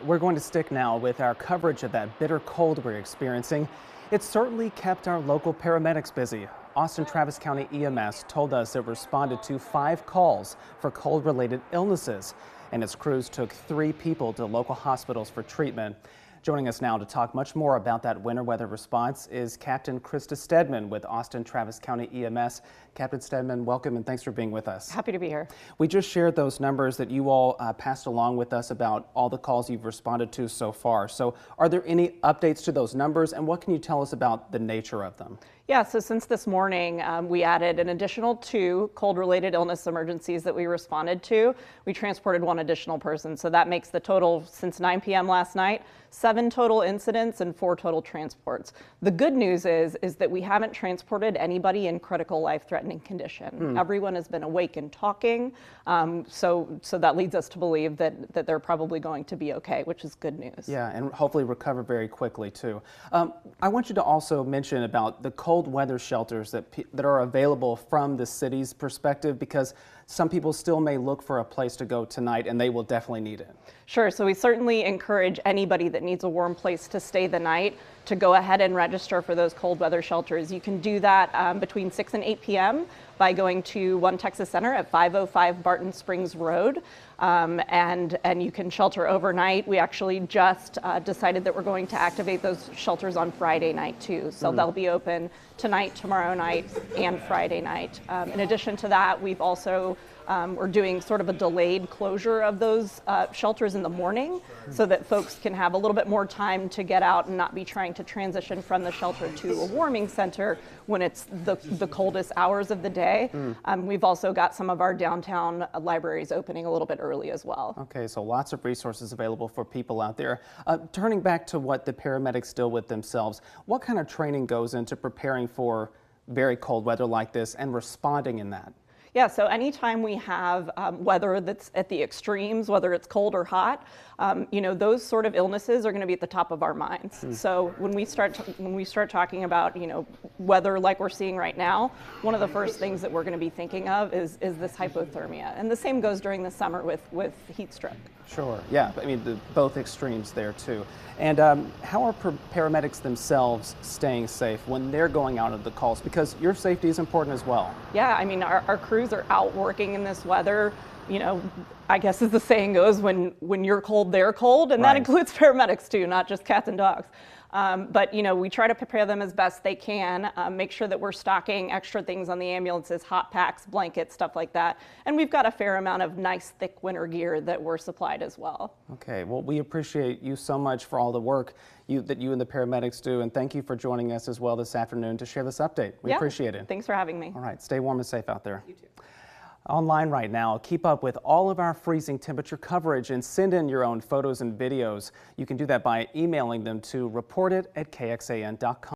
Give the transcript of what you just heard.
we're going to stick now with our coverage of that bitter cold we're experiencing. It's certainly kept our local paramedics busy. Austin Travis County EMS told us it responded to 5 calls for cold-related illnesses, and its crews took 3 people to local hospitals for treatment. Joining us now to talk much more about that winter weather response is Captain Christa Stedman with Austin Travis County EMS. Captain Stedman, welcome and thanks for being with us. Happy to be here. We just shared those numbers that you all passed along with us about all the calls you've responded to so far. So are there any updates to those numbers, and what can you tell us about the nature of them? Yeah, so since this morning, we added an additional 2 cold-related illness emergencies that we responded to. We transported 1 additional person, so that makes the total since 9 p.m. last night, 7 total incidents and 4 total transports. The good news is that we haven't transported anybody in critical life-threatening condition. Everyone has been awake and talking, so that leads us to believe that they're probably going to be okay, which is good news. Yeah, and hopefully recover very quickly too. I want you to also mention about the cold weather shelters that are available from the city's perspective, because some people still may look for a place to go tonight and they will definitely need it. Sure, so we certainly encourage anybody that needs a warm place to stay the night to go ahead and register for those cold weather shelters. You can do that between 6 and 8 p.m. by going to One Texas Center at 505 Barton Springs Road, and you can shelter overnight. We actually just decided that we're going to activate those shelters on Friday night too, so they'll be open tonight, tomorrow night, and Friday night. In addition to that, we've also we're doing sort of a delayed closure of those shelters in the morning so that folks can have a little bit more time to get out and not be trying to transition from the shelter to a warming center when it's the coldest hours of the day. We've also got some of our downtown libraries opening a little bit early as well. Okay, so lots of resources available for people out there. Turning back to what the paramedics deal with themselves, what kind of training goes into preparing for very cold weather like this and responding in that? Yeah, so anytime we have weather that's at the extremes, whether it's cold or hot, those sort of illnesses are going to be at the top of our minds. So when we start talking about weather like we're seeing right now, one of the first things that we're going to be thinking of is this hypothermia, and the same goes during the summer with heat stroke. Sure, yeah, I mean both extremes there too. And how are paramedics themselves staying safe when they're going out of the calls? Because your safety is important as well. Yeah, I mean our crews are out working in this weather. I guess as the saying goes, when you're cold, they're cold, and that includes paramedics too, not just cats and dogs. But we try to prepare them as best they can, make sure that we're stocking extra things on the ambulances, hot packs, blankets, stuff like that. And we've got a fair amount of nice, thick winter gear that we're supplied as well. Okay, well, we appreciate you so much for all the work that you and the paramedics do, and thank you for joining us as well this afternoon to share this update. We appreciate it. Thanks for having me. All right, stay warm and safe out there. You too. Online right now, keep up with all of our freezing temperature coverage and send in your own photos and videos. You can do that by emailing them to report@kxan.com.